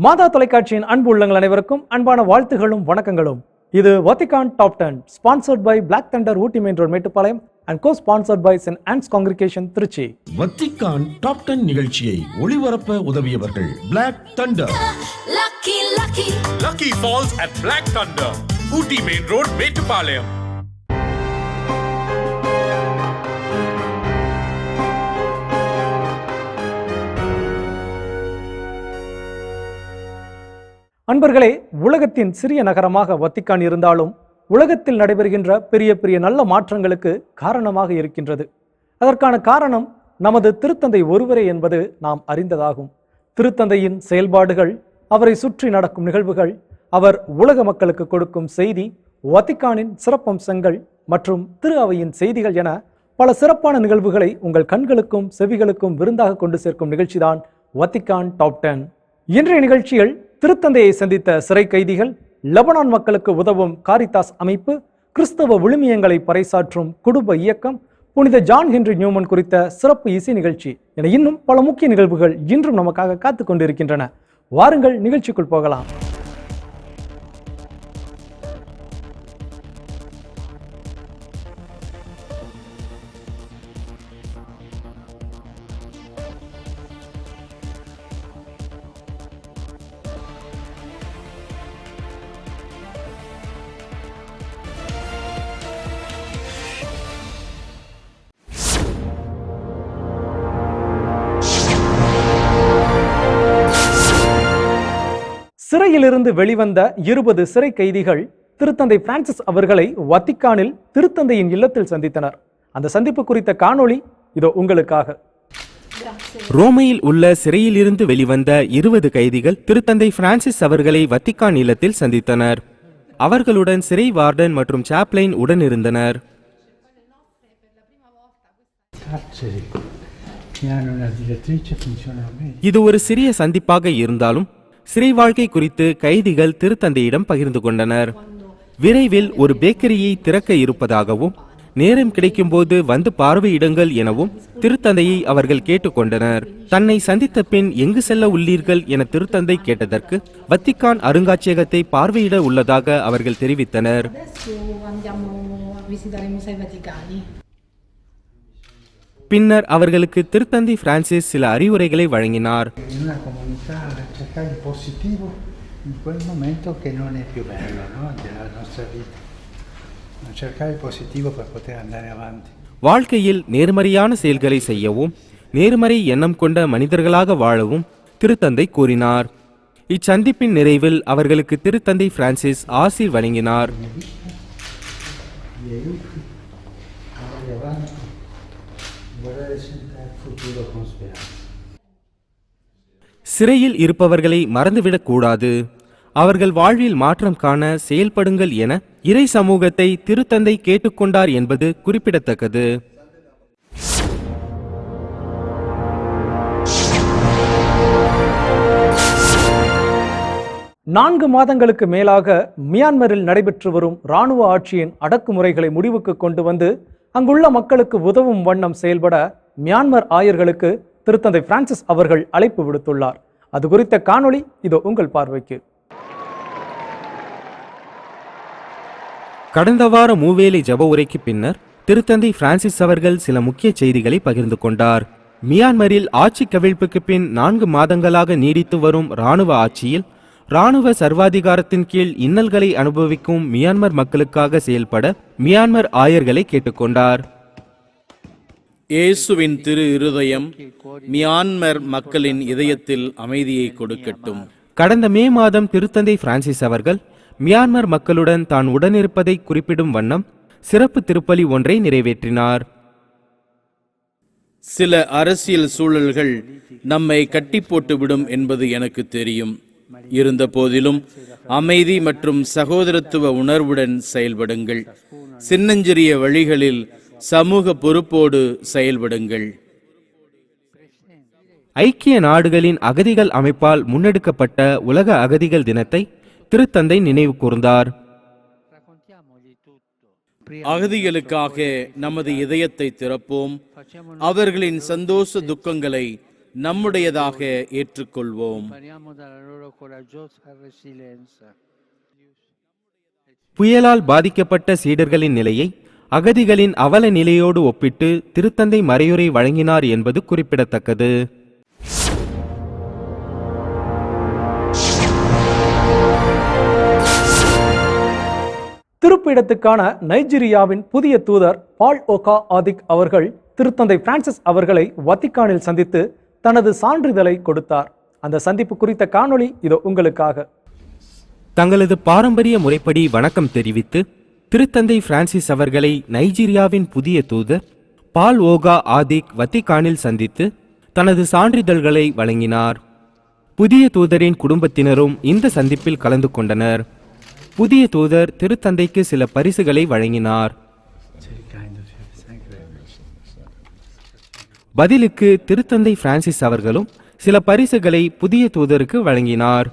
மாதா தொலைக்காட்சியின் அன்பு உள்ளங்கள் அனைவருக்கும் அன்பான வாழ்த்துகளும் வணக்கங்களும். இது Vatican top 10 sponsored by black thunder Ooty main road Mettupalayam and co sponsored by saint Ann's congregation Trichy. Vatican top 10 நிகழ்ச்சியை ஒளிபரப்ப உதவியவர்கள் black thunder. Lucky Falls at Black Thunder, Ooty Main Road, Mettupalayam. அன்பர்களே, உலகத்தின் சிறிய நகரமாக வத்திக்கான் இருந்தாலும் உலகத்தில் நடைபெறுகின்ற பெரிய பெரிய நல்ல மாற்றங்களுக்கு காரணமாக இருக்கின்றது. அதற்கான காரணம் நமது திருத்தந்தை ஒருவரே என்பது நாம் அறிந்ததாகும். திருத்தந்தையின் செயல்பாடுகள், அவரை சுற்றி நடக்கும் நிகழ்வுகள், அவர் உலக மக்களுக்கு கொடுக்கும் செய்தி, வத்திக்கானின் சிறப்பம்சங்கள் மற்றும் திரு அவையின் செய்திகள் என பல சிறப்பான நிகழ்வுகளை உங்கள் கண்களுக்கும் செவிகளுக்கும் விருந்தாக கொண்டு சேர்க்கும் நிகழ்ச்சிதான் வத்திக்கான் டாப் 10. இன்றைய நிகழ்ச்சியில் திருத்தந்தையை சந்தித்த சிறை கைதிகள், லெபனான் மக்களுக்கு உதவும் காரித்தாஸ் அமைப்பு, கிறிஸ்தவ விழுமியங்களை பறைசாற்றும் குடும்ப இயக்கம், புனித ஜான் ஹென்றி நியூமன் குறித்த சிறப்பு இசை நிகழ்ச்சி என இன்னும் பல முக்கிய நிகழ்வுகள் இன்றும் நமக்காக காத்து கொண்டிருக்கின்றன. வாருங்கள், நிகழ்ச்சிக்குள் போகலாம். சிறையிலிருந்து வெளிவந்த 20 சிறை கைதிகள் திருத்தந்தை பிரான்சிஸ் அவர்களை வத்திக்கானில் திருத்தந்தையின் இல்லத்தில் சந்தித்தனர். அந்த சந்திப்பு குறித்த காணொளி இதோ உங்களுக்காக. ரோமையில் உள்ள சிறையிலிருந்து வெளிவந்த 20 கைதிகள் திருத்தந்தை பிரான்சிஸ் அவர்களை வத்திக்கான் இல்லத்தில் சந்தித்தனர். அவர்களுடன் சிறை வார்டன் மற்றும் சாப்ளைன் உடன் இருந்தனர். இது ஒரு சிறிய சந்திப்பாக இருந்தாலும் சிறை வாழ்க்கை குறித்து கைதிகள் திருத்தந்தையிடம் பகிர்ந்து கொண்டனர். விரைவில் ஒரு பேக்கரியை திறக்க இருப்பதாகவும், நேரம் கிடைக்கும் போது வந்து பார்வையிடுங்கள் எனவும் திருத்தந்தையை அவர்கள் கேட்டுக்கொண்டனர். தன்னை சந்தித்த பின் எங்கு செல்ல உள்ளீர்கள் என திருத்தந்தை கேட்டதற்கு வத்திக்கான் அருங்காட்சியகத்தை பார்வையிட உள்ளதாக அவர்கள் தெரிவித்தனர். பின்னர் அவர்களுக்கு திருத்தந்தை பிரான்சிஸ் சில அறிவுரைகளை வழங்கினார். வாழ்க்கையில் நேர்மறையான செயல்களை செய்யவும், நேர்மறை எண்ணம் கொண்ட மனிதர்களாக வாழவும் திருத்தந்தை கூறினார். இச்சந்திப்பின் நிறைவில் அவர்களுக்கு திருத்தந்தை பிரான்சிஸ் ஆசீர் வழங்கினார். சிறையில் இருப்பவர்களை மறந்துவிடக் கூடாது, அவர்கள் வாழ்வில் மாற்றம் காண செயல்படுங்கள் என இறை சமூகத்தை திருத்தந்தை கேட்டுக்கொண்டார் என்பது குறிப்பிடத்தக்கது. நான்கு மாதங்களுக்கு மேலாக மியான்மரில் நடைபெற்று வரும் இராணுவ ஆட்சியின் அடக்குமுறைகளை முடிவுக்கு கொண்டு வந்து அங்குள்ள மக்களுக்கு உதவும் வண்ணம் செயல்பட மியான்மர் ஆயர்களுக்கு திருத்தந்தை பிரான்சிஸ் அவர்கள் அழைப்பு விடுத்துள்ளார். அது குறித்த காணொளி இதோ உங்கள் பார்வைக்கு. கடந்த வார மூவேளை ஜப உரைக்கு பின்னர் திருத்தந்தை பிரான்சிஸ் அவர்கள் சில முக்கிய செய்திகளை பகிர்ந்து கொண்டார். மியான்மரில் ஆட்சி கவிழ்ப்புக்கு பின் 4 மாதங்களாக நீடித்து வரும் இராணுவ ஆட்சியில் இராணுவ சர்வாதிகாரத்தின் கீழ் இன்னல்களை அனுபவிக்கும் மியான்மர் மக்களுக்காக செயல்பட மியான்மர் ஆயர்களை கேட்டுக்கொண்டார். இயேசுவின் திரு இருதயம் மியான்மர் மக்களின் இதயத்தில் அமைதியை கொடுக்கட்டும். கடந்த மே மாதம் திருத்தந்தை பிரான்சிஸ் அவர்கள் மியான்மர் மக்களுடன் தான் உடனிருப்பதை குறிப்பிடும் வண்ணம் சிறப்பு திருப்பலி ஒன்றை நிறைவேற்றினார். சில அரசியல் சூழல்கள் நம்மை கட்டி போட்டுவிடும் என்பது எனக்கு தெரியும். இருந்த போதிலும் அமைதி மற்றும் சகோதரத்துவ உணர்வுடன் செயல்படுங்கள். சின்னஞ்சிறிய வழிகளில் சமூக பொறுப்போடு செயல்படுங்கள். ஐக்கிய நாடுகளின் அகதிகள் அமைப்பால் முன்னெடுக்கப்பட்ட உலக அகதிகள் தினத்தை திருத்தந்தை நினைவு கூர்ந்தார். அகதிகளுக்காக நமது இதயத்தை திறப்போம். அவர்களின் சந்தோஷ துக்கங்களை நம்முடையதாக ஏற்றுக்கொள்வோம். Impariamo dalla loro coraggiosa resilienza. புயலால் பாதிக்கப்பட்ட சீடர்களின் நிலையை அகதிகளின் அவல நிலையோடு ஒப்பிட்டு திருத்தந்தை மறையுரை வழங்கினார் என்பது குறிப்பிடத்தக்கது. திருப்பிடத்துக்கான நைஜீரியாவின் புதிய தூதர் பால் ஓகா ஆதிக் அவர்கள் திருத்தந்தை பிரான்சிஸ் அவர்களை வத்திக்கானில் சந்தித்து தனது சான்றிதழை கொடுத்தார். அந்த சந்திப்பு குறித்த காணொளி இதோ உங்களுக்காக. தங்களது பாரம்பரிய முறைப்படி வணக்கம் தெரிவித்து திருத்தந்தை பிரான்சிஸ் அவர்களை நைஜீரியாவின் புதிய தூதர் பால் ஓகா ஆதிக் வத்திக்கானில் சந்தித்து தனது சான்றிதழ்களை வழங்கினார். புதிய தூதரின் குடும்பத்தினரும் இந்த சந்திப்பில் கலந்து கொண்டனர். புதிய தூதர் திருத்தந்தைக்கு சில பரிசுகளை வழங்கினார். பதிலுக்கு திருத்தந்தை பிரான்சிஸ் அவர்களும் சில பரிசுகளை புதிய தூதருக்கு வழங்கினார்.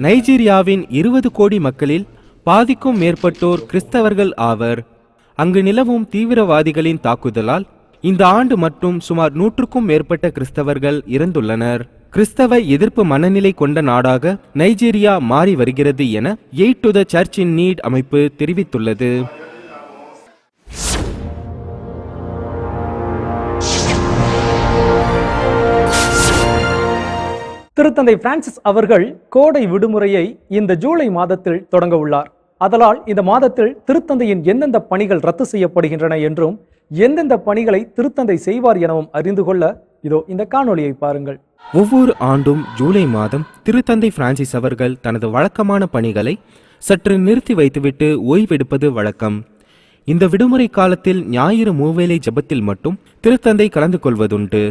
நைஜீரியாவின் 20 கோடி மக்களில் பாதிக்கும் மேற்பட்டோர் கிறிஸ்தவர்கள் ஆவர். அங்கு நிலவும் தீவிரவாதிகளின் தாக்குதலால் இந்த ஆண்டு மட்டும் சுமார் 100க்கும் மேற்பட்ட கிறிஸ்தவர்கள் இறந்துள்ளனர். கிறிஸ்தவ எதிர்ப்பு மனநிலை கொண்ட நாடாக நைஜீரியா மாறி வருகிறது என eight to the church in NEET அமைப்பு தெரிவித்துள்ளது. திருத்தந்தை பிரான்சிஸ் அவர்கள் கோடை விடுமுறையை இந்த ஜூலை மாதத்தில் தொடங்க உள்ளார். அதனால் இந்த மாதத்தில் திருத்தந்தையின் எந்தெந்த பணிகள் ரத்து செய்யப்படுகின்றன என்றும் எந்தெந்த பணிகளை திருத்தந்தை செய்வார் எனவும் அறிந்து கொள்ள இதோ இந்த காணொளியை பாருங்கள். ஒவ்வொரு ஆண்டும் ஜூலை மாதம் திருத்தந்தை பிரான்சிஸ் அவர்கள் தனது வழக்கமான பணிகளை சற்று நிறுத்தி வைத்துவிட்டு ஓய்வெடுப்பது வழக்கம். இந்த விடுமுறை காலத்தில் ஞாயிறு மூவேளை ஜெபத்தில் மட்டும் திருத்தந்தை கலந்து கொள்வதுண்டு.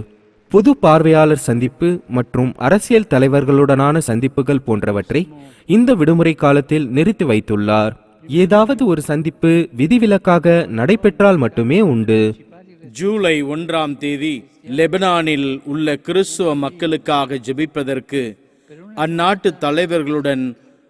பொது பார்வையாளர் சந்திப்பு மற்றும் அரசியல் தலைவர்களுடனான சந்திப்புகள் போன்றவற்றை இந்த விடுமுறை காலத்தில் நிறுத்தி வைத்துள்ளார். ஏதாவது ஒரு சந்திப்பு விதிவிலக்காக நடைபெற்றால் மட்டுமே உண்டு. ஜூலை 1ஆம் தேதி லெபனானில் உள்ள கிறிஸ்துவ மக்களுக்காக ஜெபிப்பதற்கு அந்நாட்டு தலைவர்களுடன்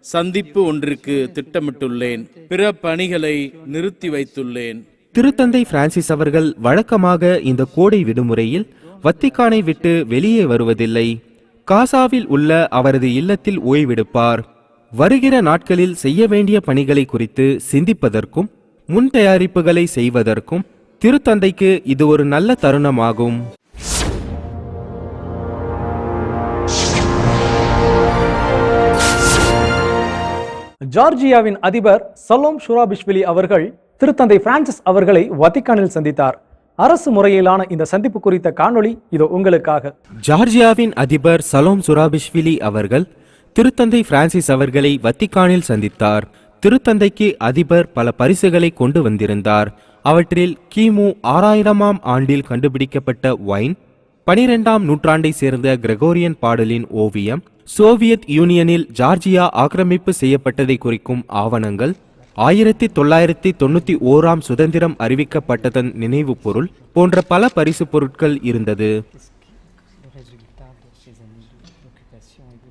சந்திப்பு ஒன்றிற்கு திட்டமிட்டுள்ளேன். பிற பணிகளை நிறுத்தி வைத்துள்ளேன். திருத்தந்தை பிரான்சிஸ் அவர்கள் வழக்கமாக இந்த கோடை விடுமுறையில் வத்திக்கானை விட்டு வெளியே வருவதில்லை. காசாவில் உள்ள அவரது இல்லத்தில் ஓய்வெடுப்பார். வருகிற நாட்களில் செய்ய வேண்டிய பணிகளை குறித்து சிந்திப்பதற்கும் முன் தயாரிப்புகளை செய்வதற்கும் திருத்தந்தைக்கு இது ஒரு நல்ல தருணமாகும். ஜார்ஜியாவின் அதிபர் சலோம் ஷுராபிஷ்விலி அவர்கள் திருத்தந்தை பிரான்சிஸ் அவர்களை வத்திக்கானில் சந்தித்தார். அரசு முறையிலான இந்த சந்திப்பு குறித்த காணொளி இதோ உங்களுக்காக. ஜார்ஜியாவின் அதிபர் சலோம் சுராபிஷ்விலி அவர்கள் திருத்தந்தை பிரான்சிஸ் அவர்களை வத்திக்கானில் சந்தித்தார். திருத்தந்தைக்கு அதிபர் பல பரிசுகளை கொண்டு வந்திருந்தார். அவற்றில் கிமு 6000ஆம் ஆண்டில் கண்டுபிடிக்கப்பட்ட வைன், 12ஆம் நூற்றாண்டை சேர்ந்த கிரெகோரியன் பாடலின் ஓவியம், சோவியத் யூனியனில் ஜார்ஜியா ஆக்கிரமிப்பு செய்யப்பட்டதை குறிக்கும் ஆவணங்கள், 1991ஆம் சுதந்திரம் அறிவிக்கப்பட்டதன் நினைவு பொருள் போன்ற பல பரிசு பொருட்கள் இருந்தது.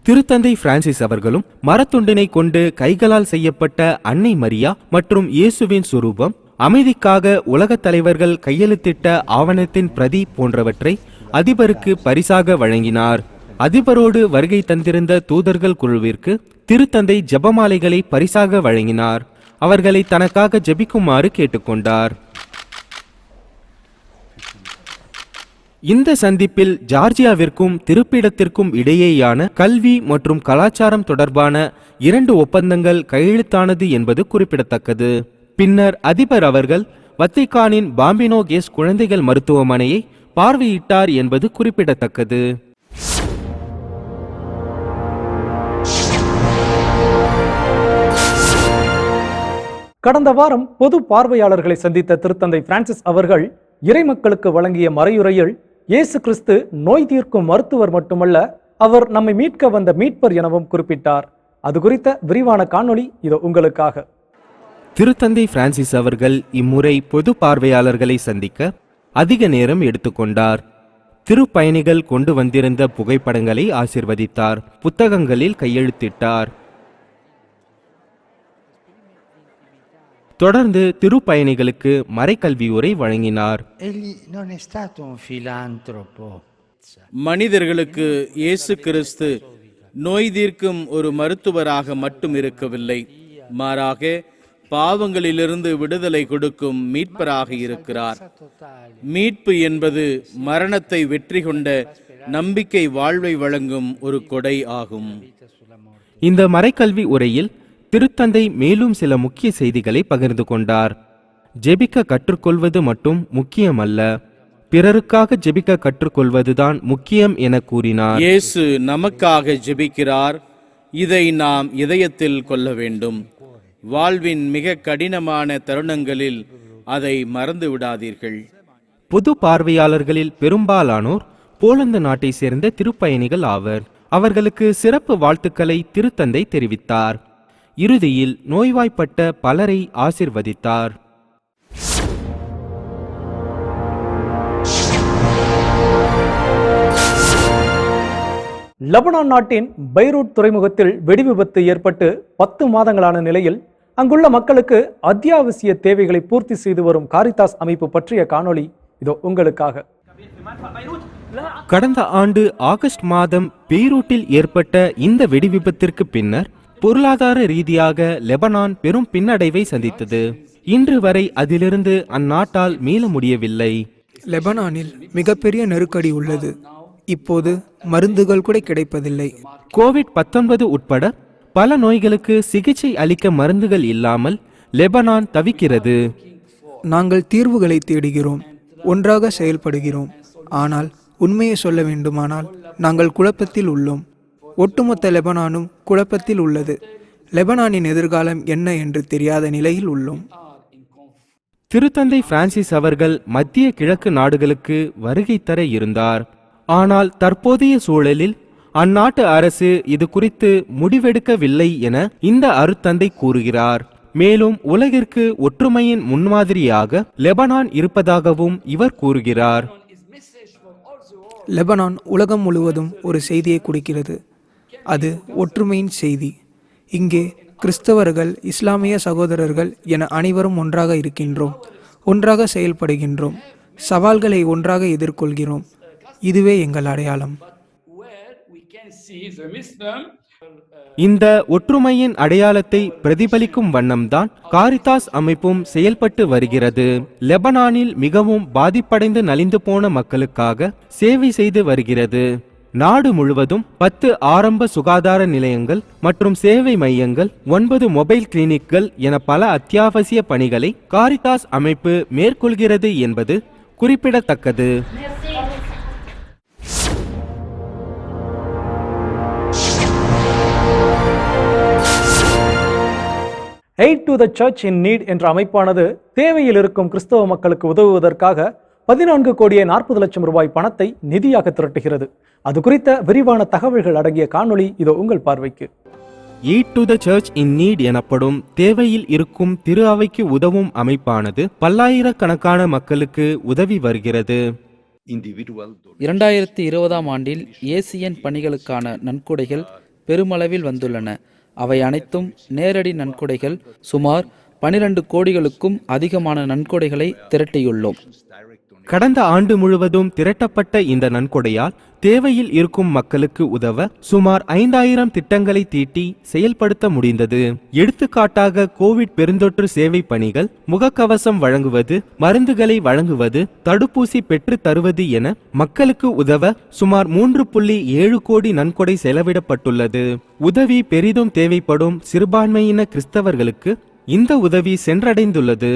திருத்தந்தை பிரான்சிஸ் அவர்களும் மரத்துண்டினை கொண்டு கைகளால் செய்யப்பட்ட அன்னை மரியா மற்றும் இயேசுவின் சுரூபம், அமைதிக்காக உலகத் தலைவர்கள் கையெழுத்திட்ட ஆவணத்தின் பிரதி போன்றவற்றை அதிபருக்கு பரிசாக வழங்கினார். அதிபரோடு வருகை தந்திருந்த தூதர்கள் குழுவிற்கு திருத்தந்தை ஜெபமாலைகளை பரிசாக வழங்கினார். அவர்களை தனக்காக ஜெபிக்குமாறு கேட்டுக்கொண்டார். இந்த சந்திப்பில் ஜார்ஜியாவிற்கும் திருப்பிடத்திற்கும் இடையேயான கல்வி மற்றும் கலாச்சாரம் தொடர்பான 2 ஒப்பந்தங்கள் கையெழுத்தானது என்பது குறிப்பிடத்தக்கது. பின்னர் அதிபர் அவர்கள் வத்திக்கானின் பாம்பினோ கேஸ் குழந்தைகள் மருத்துவமனையை பார்வையிட்டார் என்பது குறிப்பிடத்தக்கது. கடந்த வாரம் பொது பார்வையாளர்களை சந்தித்த திருத்தந்தை பிரான்சிஸ் அவர்கள் இறைமக்களுக்கு வழங்கிய மறையுரையில் இயேசு கிறிஸ்து நோய் தீர்க்கும் மருத்துவர் மட்டுமல்ல, அவர் நம்மை மீட்க வந்த மீட்பர் எனவும் குறிப்பிட்டார். அது குறித்த விரிவான காணொளி இதோ உங்களுக்காக. திருத்தந்தை பிரான்சிஸ் அவர்கள் இம்முறை பொது பார்வையாளர்களை சந்திக்க அதிக நேரம் எடுத்துக்கொண்டார். திருப்பயணிகள் கொண்டு வந்திருந்த புகைப்படங்களை ஆசிர்வதித்தார். புத்தகங்களில் கையெழுத்திட்டார். தொடர்ந்து திருப்பயணிகளுக்கு மறைக்கல்வி உரை வழங்கினார். Egli non è stato un filantropo. மனிதர்களுக்கு இயேசு கிறிஸ்து நோய் தீர்க்கும் ஒரு மருத்துவராக மட்டும் இருக்கவில்லை, மாறாக பாவங்களிலிருந்து விடுதலை கொடுக்கும் மீட்பராக இருக்கிறார். மீட்பு என்பது மரணத்தை வெற்றி கொண்ட நம்பிக்கை வாழ்வை வழங்கும் ஒரு கொடை ஆகும். இந்த மறைக்கல்வி உரையில் திருத்தந்தை மேலும் சில முக்கிய செய்திகளை பகிர்ந்து கொண்டார். ஜெபிக்க கற்றுக்கொள்வது மட்டும் முக்கியமல்ல, பிறருக்காக ஜெபிக்க கற்றுக்கொள்வதுதான் முக்கியம் என கூறினார். இயேசு நமக்காக ஜெபிக்கிறார், இதை நாம் இதயத்தில் கொள்ள வேண்டும். வாழ்வின் மிக கடினமான தருணங்களில் அதை மறந்து விடாதீர்கள். பொது பார்வையாளர்களில் பெரும்பாலானோர் போலந்து நாட்டை சேர்ந்த திருப்பயணிகள் ஆவர். அவர்களுக்கு சிறப்பு வாழ்த்துக்களை திருத்தந்தை தெரிவித்தார். இறுதியில் நோய்வாய்ப்பட்ட பலரை ஆசிர்வதித்தார். லெபனான் நாட்டின் பைரூட் துறைமுகத்தில் வெடிவிபத்து ஏற்பட்டு 10 மாதங்களான நிலையில் அங்குள்ள மக்களுக்கு அத்தியாவசிய தேவைகளை பூர்த்தி செய்து வரும் காரிதாஸ் அமைப்பு பற்றிய காணொளி இதோ உங்களுக்காக. கடந்த ஆண்டு ஆகஸ்ட் மாதம் பெய்ரூட்டில் ஏற்பட்ட இந்த வெடிவிபத்திற்கு பின்னர் பொருளாதார ரீதியாக லெபனான் பெரும் பின்னடைவை சந்தித்தது. இன்று வரை அதிலிருந்து அந்நாட்டால் மீள முடியவில்லை. லெபனானில் மிகப்பெரிய நெருக்கடி உள்ளது. இப்போது மருந்துகள் கூட கிடைப்பதில்லை. கோவிட்-19 உட்பட பல நோய்களுக்கு சிகிச்சை அளிக்க மருந்துகள் இல்லாமல் லெபனான் தவிக்கிறது. நாங்கள் தீர்வுகளை தேடுகிறோம், ஒன்றாக செயல்படுகிறோம். ஆனால் உண்மையை சொல்ல வேண்டுமானால் நாங்கள் குழப்பத்தில் உள்ளோம். ஒட்டுமொத்த லெபனானும் குழப்பத்தில் உள்ளது. லெபனானின் எதிர்காலம் என்ன என்று தெரியாத நிலையில் உள்ளோம். திருத்தந்தை பிரான்சிஸ் அவர்கள் மத்திய கிழக்கு நாடுகளுக்கு வருகை தர இருந்தார். ஆனால் தற்போதைய சூழலில் அந்நாட்டு அரசு இது குறித்து முடிவெடுக்கவில்லை என இந்த அருட்தந்தை கூறுகிறார். மேலும் உலகிற்கு ஒற்றுமையின் முன்மாதிரியாக லெபனான் இருப்பதாகவும் இவர் கூறுகிறார். லெபனான் உலகம் முழுவதும் ஒரு செய்தியை கொடுக்கிறது. அது ஒற்றுமையின் செய்தி. இங்கே கிறிஸ்தவர்கள், இஸ்லாமிய சகோதரர்கள் என அனைவரும் ஒன்றாக இருக்கின்றோம், ஒன்றாக செயல்படுகின்றோம், சவால்களை ஒன்றாக எதிர்கொள்கிறோம். இதுவே எங்கள் அடையாளம். இந்த ஒற்றுமையின் அடையாளத்தை பிரதிபலிக்கும் வண்ணம்தான் காரிதாஸ் அமைப்பும் செயல்பட்டு வருகிறது. லெபனானில் மிகவும் பாதிப்படைந்து நலிந்து போன மக்களுக்காக சேவை செய்து வருகிறது. நாடு முழுவதும் 10 ஆரம்ப சுகாதார நிலையங்கள் மற்றும் சேவை மையங்கள், 9 மொபைல் கிளினிக்கள் என பல அத்தியாவசிய பணிகளை காரிதாஸ் அமைப்பு மேற்கொள்கிறது என்பது குறிப்பிடத்தக்கது. Aid to the Church in Need என்ற அமைப்பானது தேவையில் இருக்கும் கிறிஸ்தவ மக்களுக்கு உதவுவதற்காக 14 கோடியே 40 லட்சம் ரூபாய் பணத்தை நிதியாக திரட்டுகிறது. அது குறித்த விரிவான தகவல்கள் அடங்கிய காணொளி இதோ உங்கள் பார்வைக்கு. Aid to the Church in Need எனப்படும் தேவையில் இருக்கும் திரு அவைக்கு உதவும் அமைப்பானது பல்லாயிரக்கணக்கான மக்களுக்கு உதவி வருகிறது. 2020ஆம் ஆண்டில் ஏசியன் பணிகளுக்கான நன்கொடைகள் பெருமளவில் வந்துள்ளன. அவை அனைத்தும் நேரடி நன்கொடைகள். சுமார் 12 கோடிகளுக்கும் அதிகமான நன்கொடைகளை திரட்டியுள்ளோம். கடந்த ஆண்டு முழுவதும் திரட்டப்பட்ட இந்த நன்கொடையால் தேவையில் இருக்கும் மக்களுக்கு உதவ சுமார் 5000 திட்டங்களை தீட்டி செயல்படுத்த முடிந்தது. எடுத்துக்காட்டாக கோவிட் பெருந்தொற்று சேவை பணிகள், முகக்கவசம் வழங்குவது, மருந்துகளை வழங்குவது, தடுப்பூசி பெற்று தருவது என மக்களுக்கு உதவ சுமார் 3.7 கோடி நன்கொடை செலவிடப்பட்டுள்ளது. உதவி பெரிதும் தேவைப்படும் சிறுபான்மையின கிறிஸ்தவர்களுக்கு இந்த உதவி சென்றடைந்துள்ளது.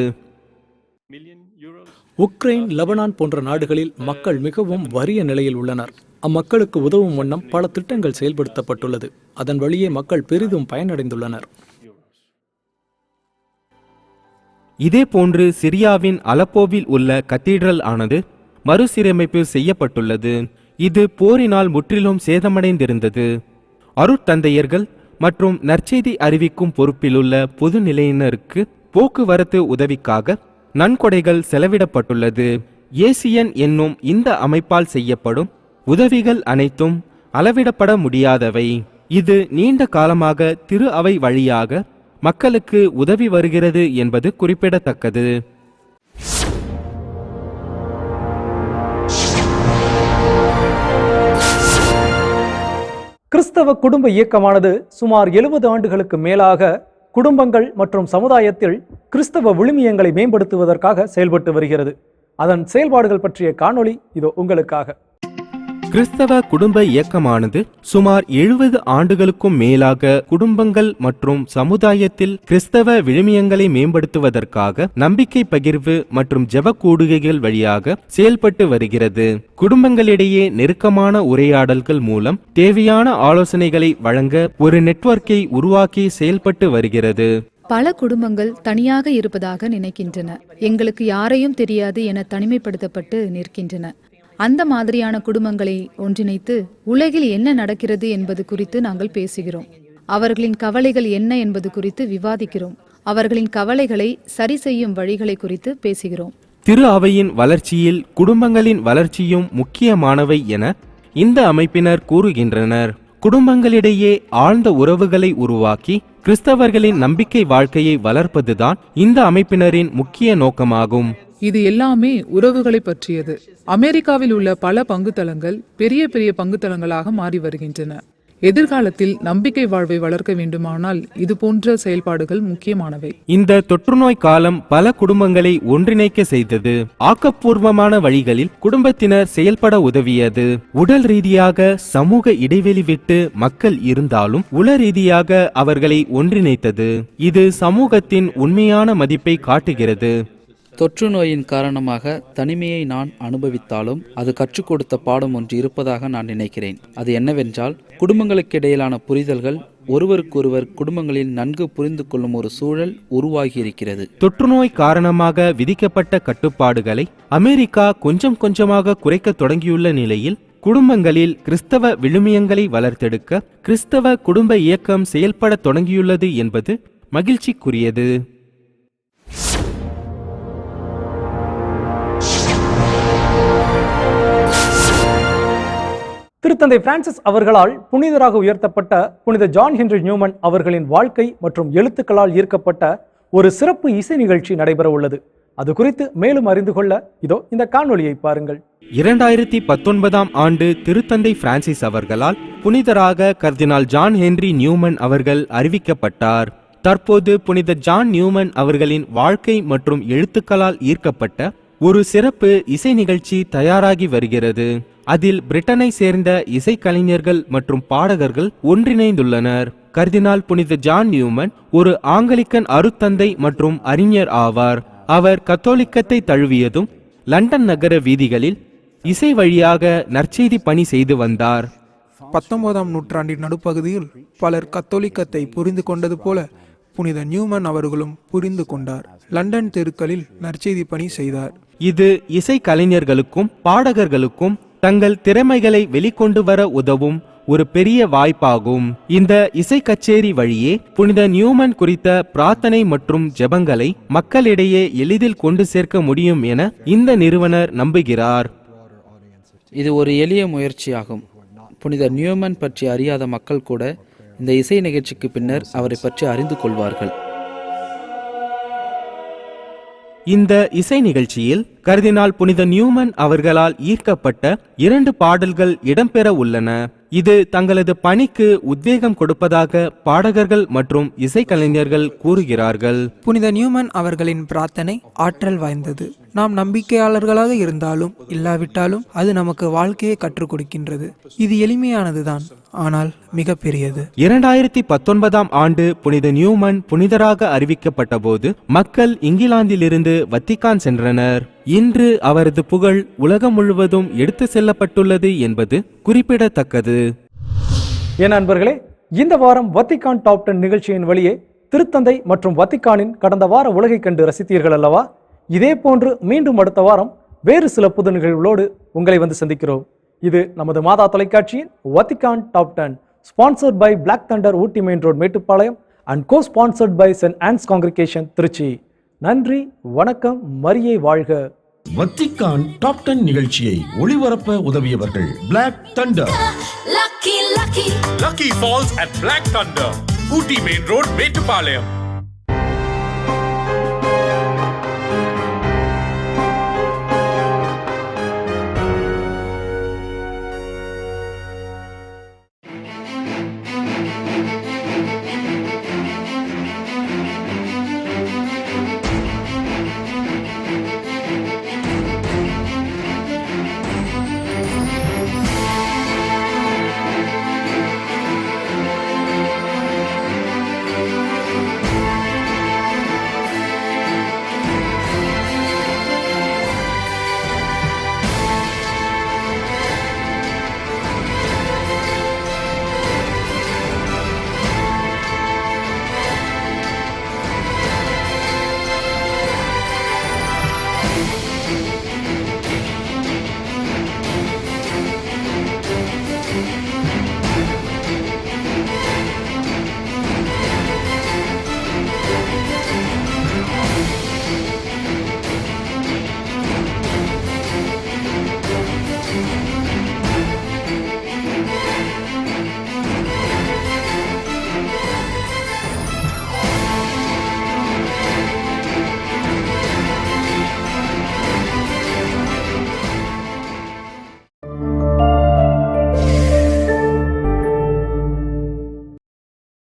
உக்ரைன், லெபனான் போன்ற நாடுகளில் மக்கள் மிகவும் வறிய நிலையில் உள்ளனர். அம்மக்களுக்கு உதவும் வண்ணம் பல திட்டங்கள் செயல்படுத்தப்பட்டுள்ளது. அதன் வழியே மக்கள் பெரிதும் பயனடைந்துள்ளனர். இதேபோன்று சிரியாவின் அலப்போவில் உள்ள கத்தீட்ரல் ஆனது மறுசீரமைப்பு செய்யப்பட்டுள்ளது. இது போரினால் முற்றிலும் சேதமடைந்திருந்தது. அருட்தந்தையர்கள் மற்றும் நற்செய்தி அறிவிக்கும் பொறுப்பிலுள்ள பொது நிலையினருக்கு போக்குவரத்து உதவிக்காக நன்கொடைகள் செலவிடப்பட்டுள்ளது. ஏசியன் என்னும் இந்த அமைப்பால் செய்யப்படும் உதவிகள் அனைத்தும் அளவிடப்பட முடியாதவை. இது நீண்ட காலமாக திரு அவை வழியாக மக்களுக்கு உதவி வருகிறது என்பது குறிப்பிடத்தக்கது. கிறிஸ்தவ குடும்ப இயக்கமானது சுமார் 70 ஆண்டுகளுக்கு மேலாக குடும்பங்கள் மற்றும் சமுதாயத்தில் கிறிஸ்தவ விழுமியங்களை மேம்படுத்துவதற்காக செயல்பட்டு வருகிறது. அதன் செயல்பாடுகள் பற்றிய காணொளி இதோ உங்களுக்காக. கிறிஸ்தவ குடும்ப இயக்கமானது சுமார் 70 ஆண்டுகளுக்கும் மேலாக குடும்பங்கள் மற்றும் சமுதாயத்தில் கிறிஸ்தவ விழுமியங்களை மேம்படுத்துவதற்காக நம்பிக்கை பகிர்வு மற்றும் ஜெப கூடுகைகள் வழியாக செயல்பட்டு வருகிறது. குடும்பங்களிடையே நெருக்கமான உரையாடல்கள் மூலம் தேவையான ஆலோசனைகளை வழங்க ஒரு நெட்வொர்க்கை உருவாக்கி செயல்பட்டு வருகிறது. பல குடும்பங்கள் தனியாக இருப்பதாக நினைக்கின்றன. எங்களுக்கு யாரையும் தெரியாது என தனிமைப்படுத்தப்பட்டு நிற்கின்றன. அந்த மாதிரியான குடும்பங்களை ஒன்றிணைத்து உலகில் என்ன நடக்கிறது என்பது குறித்து நாங்கள் பேசுகிறோம். அவர்களின் கவலைகள் என்ன என்பது குறித்து விவாதிக்கிறோம். அவர்களின் கவலைகளை சரி செய்யும் வழிகளை குறித்து பேசுகிறோம். திரு அவையின் வளர்ச்சியில் குடும்பங்களின் வளர்ச்சியும் முக்கியமானவை என இந்த அமைப்பினர் கூறுகின்றனர். குடும்பங்களிடையே ஆழ்ந்த உறவுகளை உருவாக்கி கிறிஸ்தவர்களின் நம்பிக்கை வாழ்க்கையை வளர்ப்பதுதான் இந்த அமைப்பினரின் முக்கிய நோக்கமாகும். இது எல்லாமே உறவுகளை பற்றியது. அமெரிக்காவில் உள்ள பல பங்குத்தளங்கள் பெரிய பெரிய பங்குத்தளங்களாக மாறி வருகின்றன. எதிர்காலத்தில் நம்பிக்கை வாழ்வை வளர்க்க வேண்டுமானால் இது போன்ற செயல்பாடுகள் முக்கியமானவை. இந்த தொற்றுநோய் காலம் பல குடும்பங்களை ஒன்றிணைக்க செய்தது. ஆக்கப்பூர்வமான வழிகளில் குடும்பத்தினர் செயல்பட உதவியது. உடல் ரீதியாக சமூக இடைவெளி விட்டு மக்கள் இருந்தாலும் உள ரீதியாக அவர்களை ஒன்றிணைத்தது. இது சமூகத்தின் உண்மையான மதிப்பை காட்டுகிறது. தொற்று நோயின் காரணமாக தனிமையை நான் அனுபவித்தாலும் அது கற்றுக் கொடுத்த பாடம் ஒன்று இருப்பதாக நான் நினைக்கிறேன். அது என்னவென்றால், குடும்பங்களுக்கிடையிலான புரிதல்கள், ஒருவருக்கொருவர் குடும்பங்களில் நன்கு புரிந்து கொள்ளும் ஒரு சூழல் உருவாகியிருக்கிறது. தொற்றுநோய் காரணமாக விதிக்கப்பட்ட கட்டுப்பாடுகளை அமெரிக்கா கொஞ்சம் கொஞ்சமாக குறைக்க தொடங்கியுள்ள நிலையில் குடும்பங்களில் கிறிஸ்தவ விழுமியங்களை வளர்த்தெடுக்க கிறிஸ்தவ குடும்ப இயக்கம் செயல்பட தொடங்கியுள்ளது என்பது மகிழ்ச்சிக்குரியது. திருத்தந்தை பிரான்சிஸ் அவர்களால் புனிதராக உயர்த்தப்பட்ட புனித ஜான் ஹென்றி நியூமன் அவர்களின் வாழ்க்கை மற்றும் எழுத்துக்களால் ஈர்க்கப்பட்ட ஒரு சிறப்பு இசை நிகழ்ச்சி நடைபெற உள்ளது. அது குறித்து மேலும் அறிந்து கொள்ள இதோ இந்த காணொளியை பாருங்கள். 2019 ஆண்டு திருத்தந்தை பிரான்சிஸ் அவர்களால் புனிதராக கர்தினால் ஜான் ஹென்றி நியூமன் அவர்கள் அறிவிக்கப்பட்டார். தற்போது புனித ஜான் நியூமன் அவர்களின் வாழ்க்கை மற்றும் எழுத்துக்களால் ஈர்க்கப்பட்ட ஒரு சிறப்பு இசை நிகழ்ச்சி தயாராகி வருகிறது. அதில் பிரிட்டனை சேர்ந்த இசைக்கலைஞர்கள் மற்றும் பாடகர்கள் ஒன்றிணைந்துள்ளனர். கர்தினால் புனித ஜான் நியூமன் ஒரு ஆங்கிலிக்கன் அருத்தந்தை மற்றும் அறிஞர் ஆவார். அவர் கத்தோலிக்கத்தை தழுவியதும் லண்டன் நகர வீதிகளில் இசை வழியாக நற்செய்தி பணி செய்து வந்தார். 19ஆம் நூற்றாண்டின் நடுப்பகுதியில் பலர் கத்தோலிக்கத்தை புரிந்து கொண்டது போல புனித நியூமன் அவர்களும் புரிந்து கொண்டார். லண்டன் தெருக்களில் நற்செய்தி பணி செய்தார். இது இசை கலைஞர்களுக்கும் பாடகர்களுக்கும் தங்கள் திறமைகளை வெளிக்கொண்டு வர உதவும் ஒரு பெரிய வாய்ப்பாகும். இந்த இசை கச்சேரி வழியே புனித நியூமன் குறித்த பிரார்த்தனை மற்றும் ஜெபங்களை மக்களிடையே எளிதில் கொண்டு சேர்க்க முடியும் என இந்த நிறுவனர் நம்புகிறார். இது ஒரு எளிய முயற்சியாகும். புனித நியூமன் பற்றி அறியாத மக்கள் கூட இந்த இசை நிகழ்ச்சிக்கு பின்னர் அவரை பற்றி அறிந்து கொள்வார்கள். இந்த இசை நிகழ்ச்சியில் கர்தினால் புனித நியூமன் அவர்களால் ஈர்க்கப்பட்ட 2 பாடல்கள் இடம்பெற உள்ளன. இது தங்களது பணிக்கு உத்வேகம் கொடுப்பதாக பாடகர்கள் மற்றும் இசைக்கலைஞர்கள் கூறுகிறார்கள். புனித நியூமன் அவர்களின் பிரார்த்தனை ஆற்றல் வாய்ந்தது. நாம் நம்பிக்கையாளர்களாக இருந்தாலும் இல்லாவிட்டாலும் அது நமக்கு வாழ்க்கையை கற்றுக் கொடுக்கின்றது. இது எளிமையானதுதான், ஆனால் மிக பெரியது. 2019 ஆண்டு புனித நியூமன் புனிதராக அறிவிக்கப்பட்ட போது மக்கள் இங்கிலாந்திலிருந்து வத்திக்கான் சென்றனர். இன்று அவரது புகழ் உலகம் முழுவதும் எடுத்து செல்லப்பட்டுள்ளது என்பது குறிப்பிடத்தக்கது. என் நண்பர்களே, இந்த வாரம் வத்திக்கான் டாப் 10 நிகழ்ச்சியின் வழியே திருத்தந்தை மற்றும் வத்திக்கானின் கடந்த வார உலகை கண்டு ரசித்தீர்கள் அல்லவா? இதே போன்று மீண்டும் அடுத்த வாரம் வேறு சில புது நிகழ்வுகளோடு உங்களை வந்து சந்திக்கிறோம். இது நமது மாதா தொலைக்காட்சியின் Vatican top 10, sponsored by black thunder Ooty main road Mettupalayam and co sponsored by saint Ann's congregation Trichy. நன்றி, வணக்கம், மரியே வாழ்க. வத்திக்கான் டாப் 10 நிகழ்ச்சியை ஒளிபரப்ப உதவியவர்கள் black thunder. Lucky Falls at Black Thunder, Ooty Main Road, Mettupalayam.